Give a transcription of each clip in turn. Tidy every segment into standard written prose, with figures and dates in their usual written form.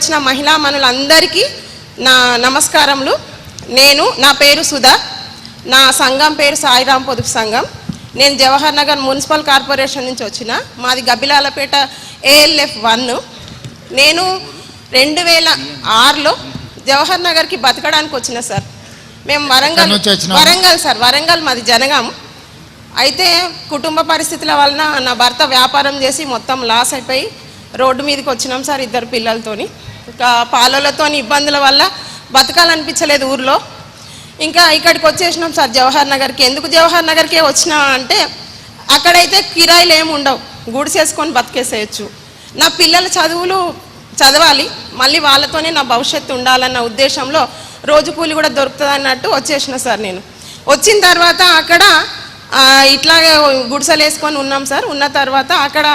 వచ్చిన మహిళా మనులందరికీ నా నమస్కారములు. నా పేరు సుధా, నా సంఘం పేరు సాయిరాం పొదుపు సంఘం. నేను జవహర్ నగర్ మున్సిపల్ కార్పొరేషన్ నుంచి వచ్చిన. మాది గబ్బిలాలపేట ALF 1. నేను 2006లో జవహర్ నగర్కి బతకడానికి వచ్చిన సార్. మేము వరంగల్ మాది జనగాం. అయితే కుటుంబ పరిస్థితుల వలన నా భర్త వ్యాపారం చేసి మొత్తం లాస్ అయిపోయి రోడ్డు మీదకి వచ్చినాం సార్, 2 పిల్లలతోని. ఇంకా పాలలతోని ఇబ్బందుల వల్ల బతకాలనిపించలేదు ఊర్లో. ఇంకా ఇక్కడికి వచ్చేసినాం సార్ జవహర్ నగర్కి. ఎందుకు జవహర్ నగర్కే వచ్చినా అంటే అక్కడైతే కిరాయిలు ఏమి ఉండవు, గుడిసేసుకొని బతికేసేయచ్చు. నా పిల్లల చదువులు చదవాలి, మళ్ళీ వాళ్ళతోనే నా భవిష్యత్తు ఉండాలన్న ఉద్దేశంలో రోజు కూలి కూడా దొరుకుతుంది అన్నట్టు వచ్చేసిన సార్. నేను వచ్చిన తర్వాత అక్కడ ఇట్లాగే గుడిసెలు వేసుకొని ఉన్నాం సార్. ఉన్న తర్వాత అక్కడ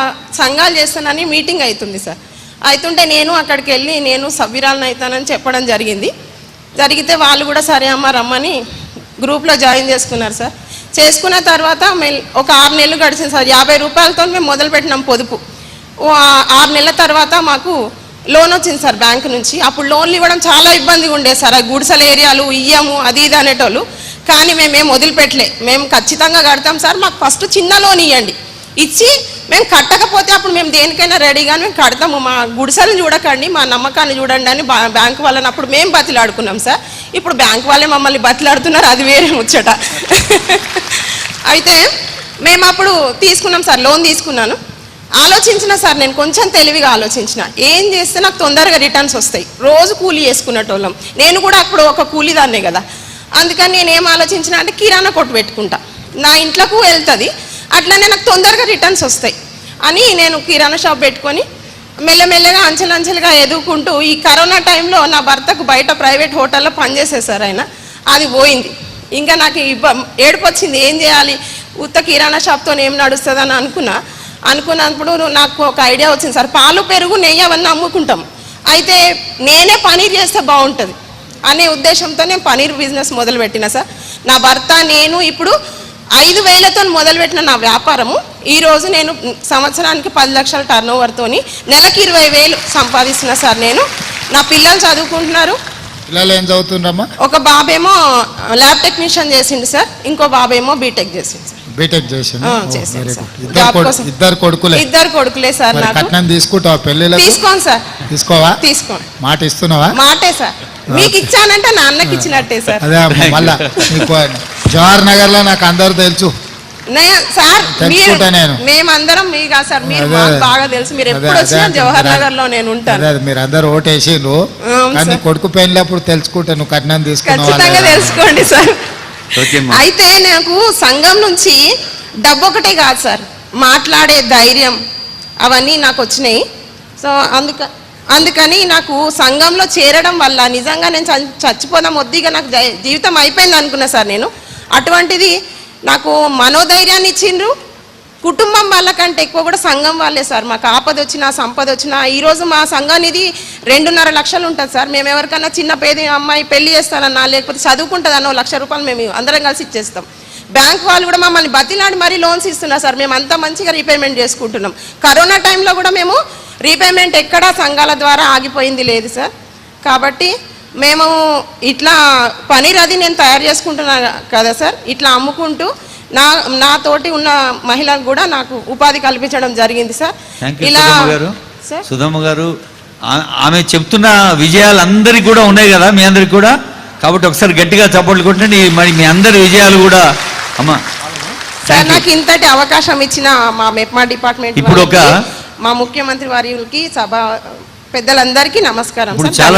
సంఘాలు చేస్తానని మీటింగ్ అవుతుంది సార్. అవుతుంటే నేను అక్కడికి వెళ్ళి నేను సభ్యురాలను అవుతానని చెప్పడం జరిగితే వాళ్ళు కూడా సరే అమ్మ రమ్మని గ్రూప్లో జాయిన్ చేసుకున్నారు సార్. చేసుకున్న తర్వాత ఒక 6 నెలలు గడిచింది సార్. 50 రూపాయలతో మేము మొదలుపెట్టినాం పొదుపు. 6 నెలల తర్వాత మాకు లోన్ వచ్చింది సార్ బ్యాంకు నుంచి. అప్పుడు లోన్లు ఇవ్వడం చాలా ఇబ్బందిగా ఉండేది సార్. ఆ గుడిసెల ఏరియాలు ఇయ్యము అది ఇది అనేటోళ్ళు. కానీ మేమేం వదిలిపెట్టలే, మేము ఖచ్చితంగా కడతాం సార్, మాకు ఫస్ట్ చిన్న లోన్ ఇవ్వండి, ఇచ్చి మేము కట్టకపోతే అప్పుడు మేము దేనికైనా రెడీగా మేము కడతాము, మా గుడిసెలను చూడకండి, మా నమ్మకాన్ని చూడండి అని బ్యాంకు వాళ్ళని అప్పుడు మేము బతిలాడుకున్నాం సార్. ఇప్పుడు బ్యాంకు వాళ్ళే మమ్మల్ని బతిలాడుతున్నారు, అది వేరే ముచ్చట. అయితే మేము అప్పుడు తీసుకున్నాం సార్, లోన్ తీసుకున్నాను. ఆలోచించిన సార్, నేను కొంచెం తెలివిగా ఆలోచించిన, ఏం చేస్తే నాకు తొందరగా రిటర్న్స్ వస్తాయి. రోజు కూలీ వేసుకున్నటోళ్ళం, నేను కూడా అప్పుడు ఒక కూలీదాన్నే కదా. అందుకని నేను ఏం ఆలోచించిన అంటే కిరాణా కొట్టు పెట్టుకుంటా, నా ఇంట్లోకి వెళ్తుంది, అట్లనే నాకు తొందరగా రిటర్న్స్ వస్తాయి అని నేను కిరాణా షాప్ పెట్టుకొని మెల్లమెల్లగా అంచెలంచెలుగా ఎదుగుకుంటూ ఈ కరోనా టైంలో నా భర్తకు బయట ప్రైవేట్ హోటల్లో పనిచేసేసారు ఆయన. అది పోయింది. ఇంకా నాకు ఏడుపు వచ్చింది, ఏం చేయాలి, ఉత్త కిరాణా షాప్తో ఏం నడుస్తుందని అనుకున్నప్పుడు నాకు ఒక ఐడియా వచ్చింది సార్. పాలు పెరుగు నెయ్యి అవన్నీ అమ్ముకుంటాం, అయితే నేనే పనీర్ చేస్తే బాగుంటుంది అనే ఉద్దేశంతో నేను పనీర్ బిజినెస్ మొదలుపెట్టిన సార్. నా భర్త నేను ఇప్పుడు 5,000తో మొదలుపెట్టిన నా వ్యాపారము ఈరోజు నేను సంవత్సరానికి 10 లక్షల టర్నోవర్తో నెలకి 20,000 సంపాదిస్తున్నా సార్. నేను నా పిల్లలు చదువుకుంటున్నారు. పిల్లలు ఏం చదువుతున్నారమ్మా? ఒక బాబేమో ల్యాబ్ టెక్నీషియన్ చేసిండు సార్, ఇంకో బాబేమో బీటెక్ చేసిండు సార్. బీటెక్ చేసిండు. ఇద్దరు కొడుకులే సార్. నాకు కట్నం తీసుకుంటావా పెళ్ళిళ్ళ? తీసుకోండి సార్. తీసుకోవా? తీసుకోండి. మాట ఇస్తున్నావా? మాటే సార్, మీకు ఇచ్చానంటే నా అన్నకి ఇచ్చినట్టే సార్. అదే మళ్ళా జవహర్ నగర్ లో నాకు అందరూ తెలుసు సార్, మేమందరం మీ కాదు సార్, మీరు బాగా తెలుసు. మీరు ఎప్పుడు వచ్చినా జవహర్ నగర్ లో నేను ఉంటాను. మీరు అందరు ఓటేసిండ్రు, కానీ కొడుకు పెళ్ళినప్పుడు తెలుసుకుంటా నువ్వు కట్నం తీసుకున్నావు. ఖచ్చితంగా తెలుసుకోండి సార్. అయితే నాకు సంఘం నుంచి డబ్బు ఒకటే కాదు సార్, మాట్లాడే ధైర్యం అవన్నీ నాకు వచ్చినాయి. సో అందుకని నాకు సంఘంలో చేరడం వల్ల నిజంగా నేను చచ్చిపోదాం వద్దిగా నాకు జీవితం అయిపోయింది అనుకున్నా సార్ నేను. అటువంటిది నాకు మనోధైర్యాన్ని ఇచ్చిండ్రు. కుటుంబం వాళ్ళకంటే ఎక్కువ కూడా సంఘం వాళ్ళే సార్. మాకు ఆపద వచ్చినా సంపద వచ్చినా, ఈరోజు మా సంఘానిది 2.5 లక్షలు ఉంటుంది సార్. మేము ఎవరికన్నా చిన్న పేద అమ్మాయి పెళ్లి చేస్తానన్నా లేకపోతే చదువుకుంటుందన్నో 1 లక్ష రూపాయలు మేము అందరం కలిసి ఇచ్చేస్తాం. బ్యాంక్ వాళ్ళు కూడా మమ్మల్ని బతిలాడి మరీ లోన్స్ ఇస్తున్నారు సార్. మేము అంత మంచిగా రీపేమెంట్ చేసుకుంటున్నాం. కరోనా టైంలో కూడా మేము రీపేమెంట్ ఎక్కడా సంఘాల ద్వారా ఆగిపోయింది లేదు సార్. కాబట్టి మేము ఇట్లా పనీర్ అది నేను తయారు చేసుకుంటున్నా కదా సార్, ఇట్లా అమ్ముకుంటూ నాతోటి ఉన్న మహిళలకు కూడా నాకు ఉపాధి కల్పించడం జరిగింది సార్. ఇలా సుధమ్మ గారు ఆమె చెప్తున్న విజయాలు అందరికి కూడా ఉన్నాయి కదా, మీ అందరికి కూడా. కాబట్టి ఒకసారి గట్టిగా చప్పట్లు కొట్టండి, మరి మీ అందరి విజయాలు కూడా. అమ్మా సార్, నాకు ఇంతటి అవకాశం ఇచ్చిన మా మెప్మా డిపార్ట్మెంట్, ఇప్పుడు మా ముఖ్యమంత్రి వారికి, సభ పెద్దలందరికీ నమస్కారం సార్.